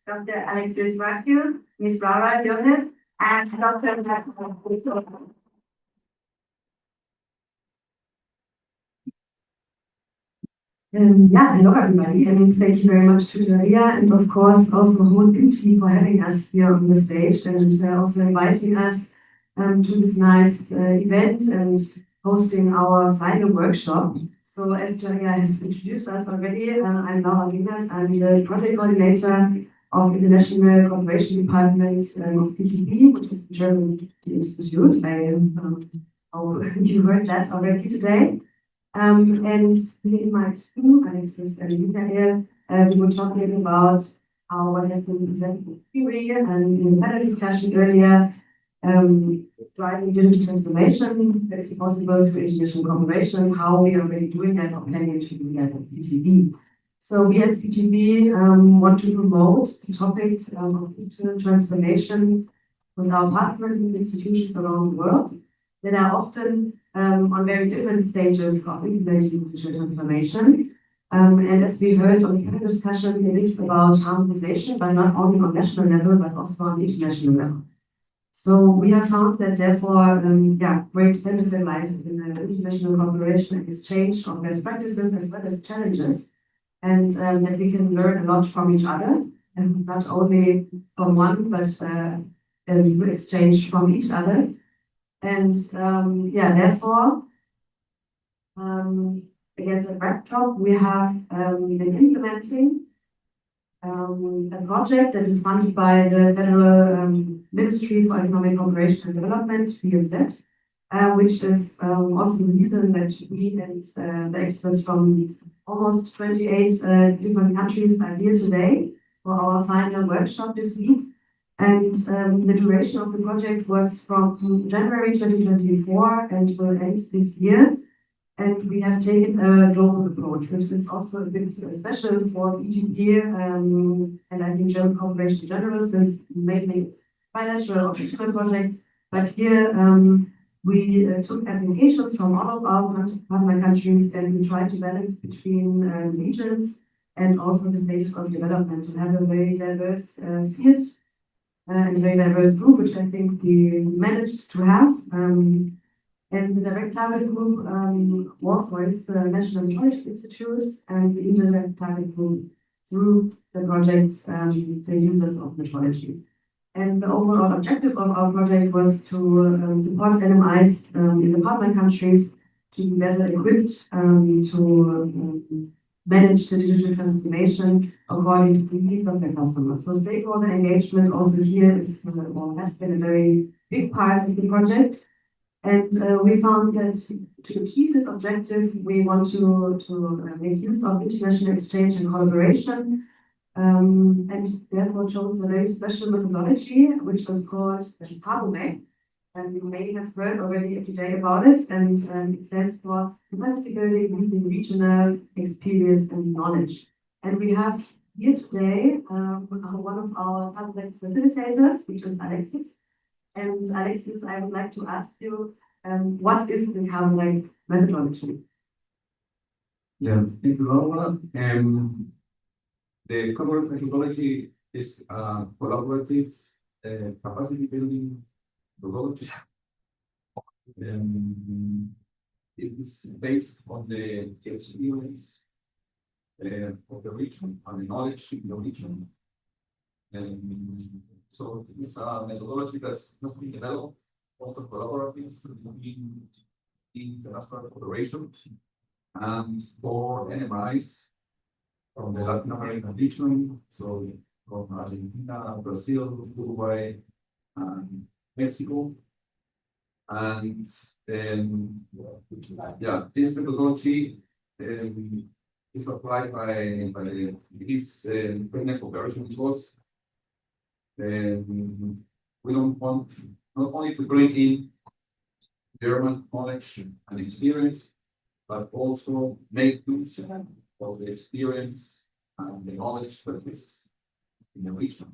Dr. Alexis Valqui, Ms. Laura Jonas, and Dr. Hello everybody, and thank you very much to Daria, and of course also whole team for having us here on the stage and also inviting us to this nice event and hosting our final workshop. So as Daria has introduced us already, I'm Laura Gingert. I'm the project coordinator of International Cooperation Department of PTB, which is the German Institute. I hope you heard that already today. And me and my team, Alexis and Michael, we were talking about what has been presented in theory and in the panel discussion earlier, driving digital transformation that is possible through international cooperation, how we are already doing that or planning to do that at PTB. So we as PTB want to promote the topic of digital transformation with our partner institutions around the world that are often on very different stages of implementing digital transformation. And as we heard on the panel discussion, it is about harmonization, but not only on national level, but also on international level. So we have found that therefore, great benefit lies in international cooperation and exchange of best practices as well as challenges, and that we can learn a lot from each other, and not only from one, but through exchange from each other. And therefore, against the backdrop, we have been implementing a project that is funded by the Federal Ministry for Economic Cooperation and Development, BMZ, which is also the reason that we and the experts from almost 28 different countries are here today for our final workshop this week. And the duration of the project was from January 2024 and will end this year. And we have taken a global approach, which is also a bit special for PTB and I think German cooperation in general, since mainly it's bilateral or regional projects. But here we took applications from all of our partner countries, and we tried to balance between regions and also the stages of development and have a very diverse field. And a very diverse group, which I think we managed to have. And the direct target group was national metrology institutes, and the indirect target group through the projects, the users of metrology. And the overall objective of our project was to support NMIs in the partner countries to be better equipped to manage the digital transformation according to the needs of their customers. So stakeholder engagement also here is or has been a very big part of the project. And we found that to achieve this objective, we want to make use of international exchange and collaboration, and therefore chose a very special methodology, which was called CABOMEC. And you may have heard already today about it, and it stands for capacity building using regional experience and knowledge. And we have here today one of our public facilitators, which is Alexis. And Alexis, I would like to ask you, what is the CABOMEC methodology? Yeah, thank you, Laura. The CABOMEC methodology is a collaborative capacity building methodology. It is based on the experience of the region and the knowledge in the region. So it is a methodology that has been developed also collaborative between international cooperation and for NMIs from the Latin American region, so from Argentina, Brazil, Uruguay, and Mexico. And this methodology is applied by this international cooperation because we don't want not only to bring in German knowledge and experience, but also make use of the experience and the knowledge that is in the region.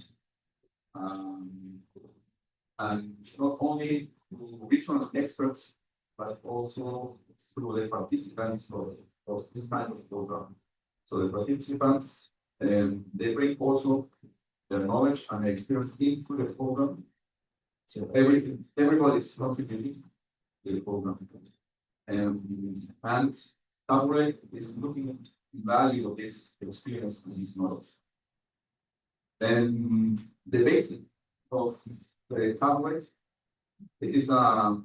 And not only regional experts, but also through the participants of this kind of program. So the participants, they bring also their knowledge and their experience into the program. So everybody is contributing to the program. And Tablet is looking at the value of this experience and this knowledge. Then the basic of the Tablet, it is a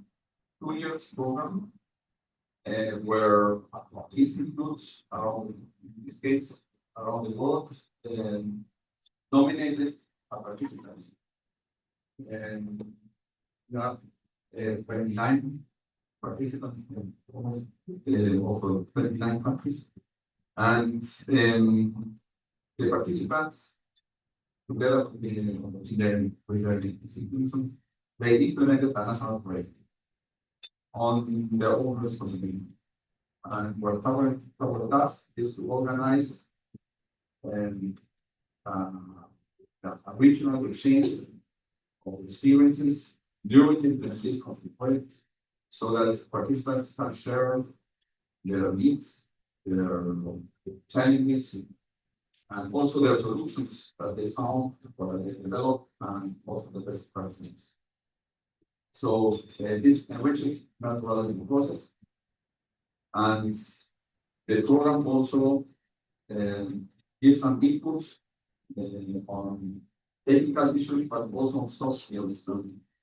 2-year program where institutes around, in this case, around the world, nominated participants. And we have 29 participants from almost over 29 countries. And the participants, together with their institutions, they implemented a national project on their own responsibility. And what our task is to organize a regional exchange of experiences during the implementation of the project, so that participants can share their needs, their challenges, and also their solutions that they found, that they developed, and also the best practices. So this enriches metrology process, and the program also gives some inputs on technical issues, but also on soft skills.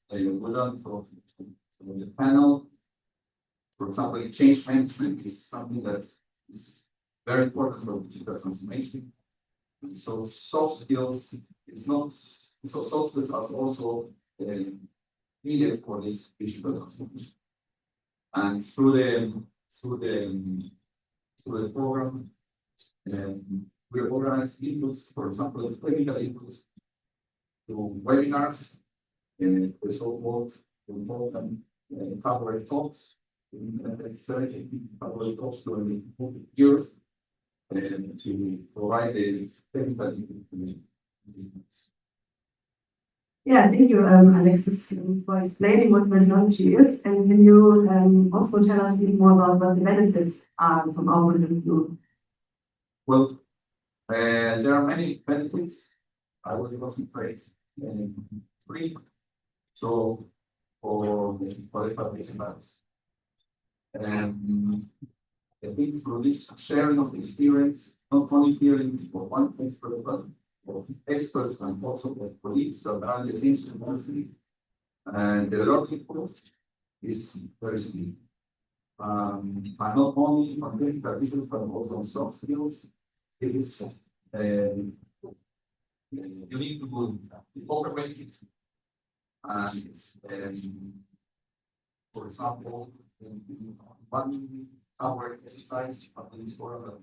We learn from the panel. For example, change management is something that is very important for digital transformation. And so soft skills, soft skills are also needed for this digital transformation. And through the program, we organize inputs, for example, technical inputs to webinars, the so-called coverage talks, coverage talks during the years, and to provide the technical information. Yeah, thank you, Alexis, for explaining what metrology is. And can you also tell us a bit more about what the benefits are from our point of view? Well, there are many benefits. I will concentrate in 3. So for the participants, I think through this sharing of experience, not only hearing for one expert, but of experts and also of colleagues that are in the same situation, and the learning curve is very steep. And not only on technical issues, but also on soft skills. It is you need to be overweighted. And for example, in 1 hour exercise of this program,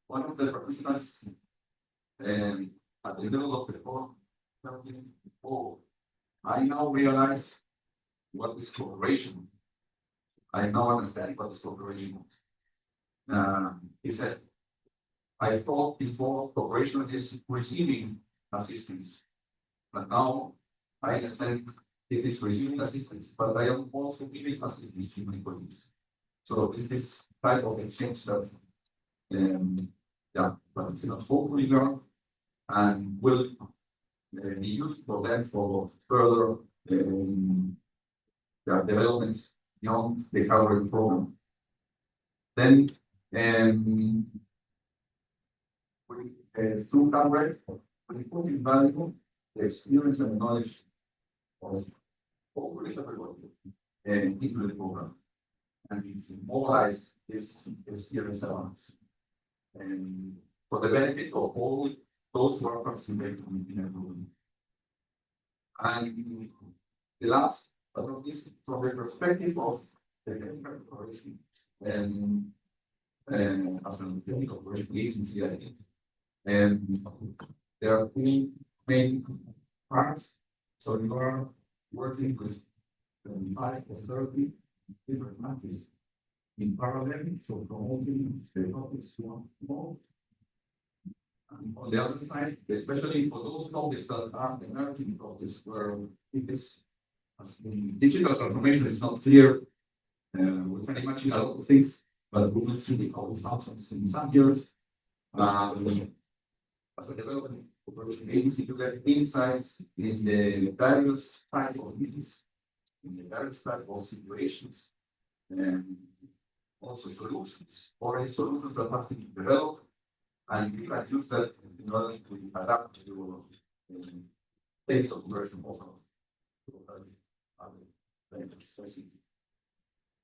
one of the participants at the middle of the program, I now realize what is cooperation. I now understand what is cooperation. He said, I thought before cooperation is receiving assistance, but now I understand it is receiving assistance, but I am also giving assistance to my colleagues. So it's this type of exchange that participants hopefully learn and will be used for them for further developments beyond the current program. Then through coverage, we put in value the experience and knowledge of hopefully everybody into the program, and it's mobilize this experience around and for the benefit of all those who are participating in a program. And the last but not least, from the perspective of the technical cooperation and as a technical cooperation agency, I think there are 3 main parts. So you are working with 25 or 30 different countries in parallel, so promoting the topics you want to know. And on the other side, especially for those topics that are emerging topics where it is, as in digital transformation is not clear, we can imagine a lot of things, but we will see how it functions in some years. As a development operation agency to get insights in the various type of needs, in the various type of situations, and also solutions, or any solutions that have to be developed, and you can use that in order to adapt to your technical version of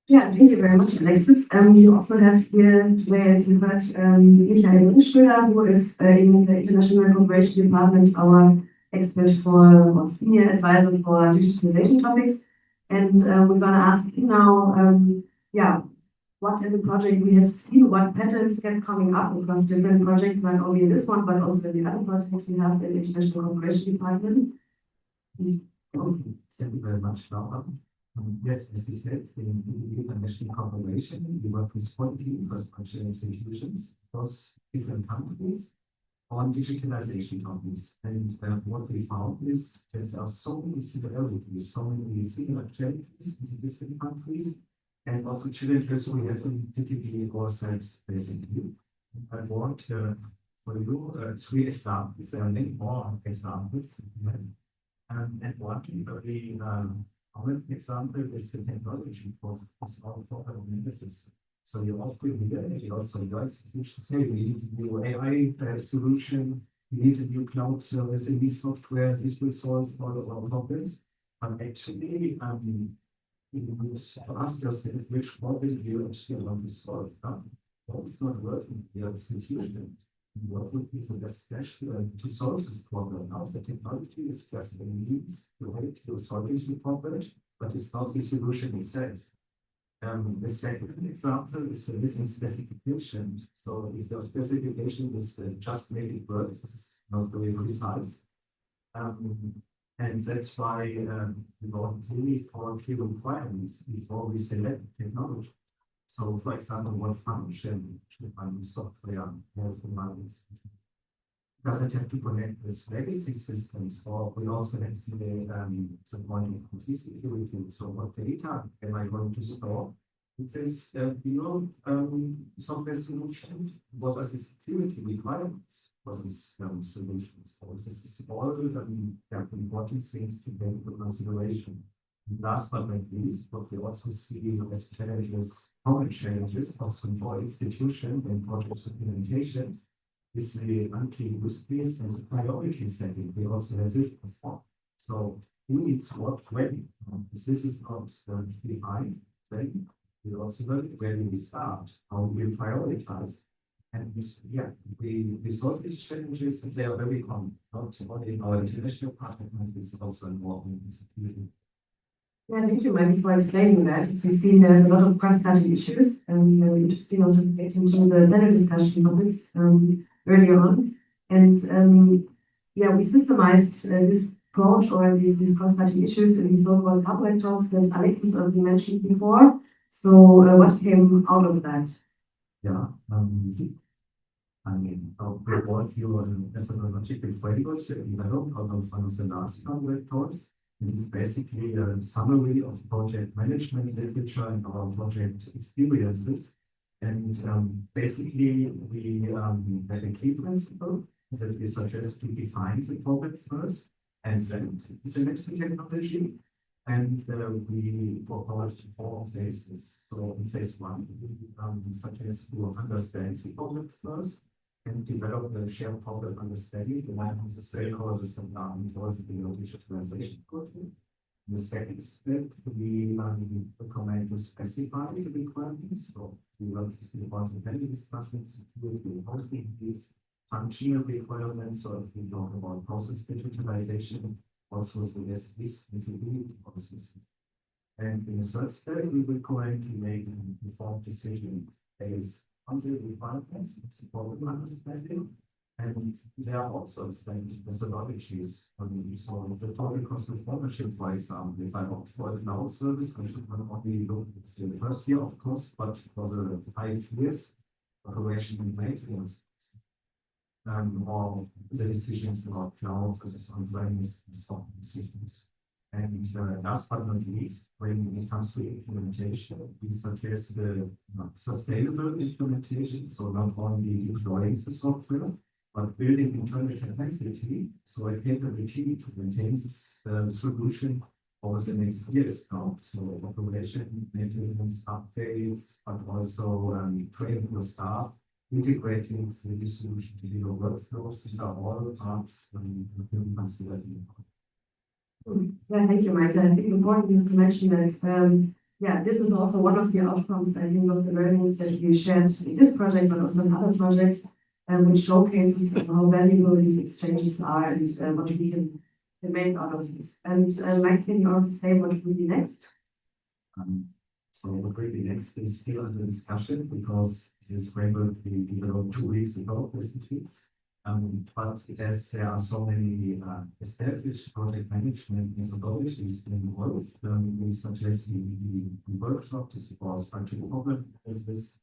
Yeah, thank you very much, Alexis. You also have here, as you heard, Brinkschröder, who is in the International Cooperation Department, our expert or senior advisor for digitalization topics. And we're going to ask him now, what in the project we have seen, what patterns kept coming up across different projects, not only in this one, but also in the other projects we have in the International Cooperation Department. Thank you very much, Laura. Yes, as you said, in the international cooperation, we work with quality infrastructure institutions across different countries on digitalization topics. And what we found is that there are so many similarities, so many similar challenges in the different countries, and also challenges we have in PTP ourselves, basically. I want for you 3 examples. There are many more examples. And one very common example is the technology for problem analysis. So you often hear, and also your institution say, we need a new AI solution, we need a new cloud service, a new software, this will solve all of our problems. But actually, you need to ask yourself which problem you actually want to solve. What is not working in your institution? What would be the best step to solve this problem? Now, the technology is just a means to help you solve the problem, but it's not the solution itself. The second example is the missing specification. So, if your specification is just make it work, this is not very precise. And that's why we want really for clear requirements before we select technology. So, for example, what function should my new software have in my institution? Does it have to connect with legacy systems, or we also have the point of IT security? So, what data am I going to store? It says, software solution. What are the security requirements for this solution? So, this is all important things to take into consideration. Last but not least, what we also see as challenges, common challenges, also for institution and project implementation, is the unclear use case and the priority setting. We also have this before. So who needs what when? If this is not defined, then we also learn where do we start, how do we prioritize. And we solve these challenges, and they are very common, not only in our international partner countries, also in our own institutions. Yeah, thank you, Mike, for explaining that. As we see, there's a lot of cross-cutting issues, and interesting also to get into the panel discussion topics earlier on. And we systemized this approach or these cross-cutting issues in these so-called corporate talks that Alexis already mentioned before. So, what came out of that? Yeah, I'll report you on a methodological framework that developed out of one of the last corporate talks. It is basically a summary of project management literature and our project experiences. And basically, we have a key principle that we suggest to define the problem first and then select the technology. And we propose 4 phases. So in phase 1, we suggest to understand the problem first and develop a shared problem understanding aligned with the stakeholders and involved in the digitalization project. The second step, we recommend to specify the requirements. So we want to specify the value discussions, security, hosting needs, functional requirements. So if we talk about process digitalization, also the SBs need to be processes. And in the third step, we recommend to make an informed decision based on the requirements, it's a problem understanding, and there are also explained methodologies. So the total cost of ownership, for example, if I opt for a cloud service, I should not only look at the first year of cost, but for the 5 years operation and maintenance, or the decisions about cloud versus on-premise and stock decisions. And last but not least, when it comes to implementation, we suggest the sustainable implementation. So not only deploying the software, but building internal capacity, so a capability to maintain this solution over the next years now. So operation, maintenance, updates, but also training your staff, integrating the solution to your workflows. These are all parts we consider. Yeah, thank you, Michael. I think important is to mention that this is also one of the outcomes, I think, of the learnings that we shared in this project, but also in other projects, which showcases how valuable these exchanges are and what we can make out of this. And Mike, can you also say what will be next? So what will be next is still under discussion because this framework we developed 2 weeks ago, basically. But as there are so many established project management methodologies involved, we suggest we workshops for structured problem analysis.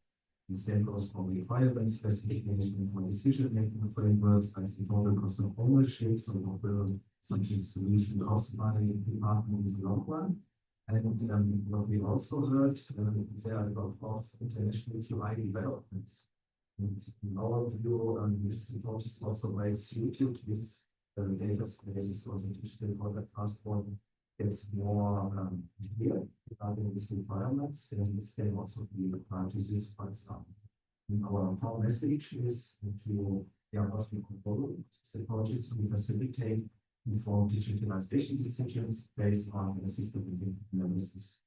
The same goes for requirement specification for decision-making frameworks, like the total cost of ownership, so what will such a solution cost by department in the long run. And what we also heard, there are a lot of international QI developments. In our view, this approach is also very suited if the data spaces or the digital product passport gets more clear regarding these requirements, then this can also be applied to this, for example. And our core message is to what we propose these approaches to facilitate informed digitalization decisions based on system analysis.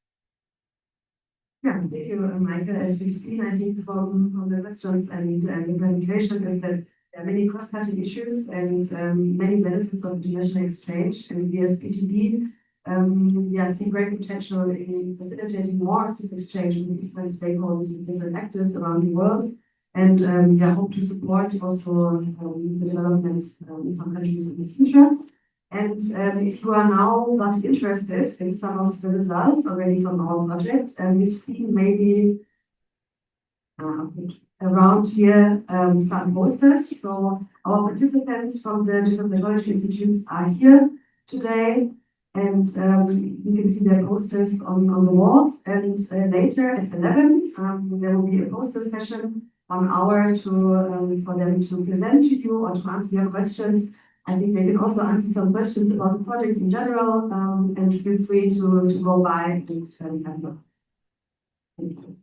Yeah, thank you, Michael. As we've seen, I think from the questions and the presentation is that there are many cross-cutting issues and many benefits of international exchange. And we as BTB see great potential in facilitating more of this exchange with different stakeholders, with different actors around the world. And hope to support also the developments in some countries in the future. And if you are now not interested in some of the results already from our project, we've seen maybe around here some posters. So our participants from the different metrology institutes are here today, and you can see their posters on the walls. And later at 11, there will be a poster session, 1 hour for them to present to you or to answer your questions. I think they can also answer some questions about the project in general, and feel free to go by and have a look. Thank you.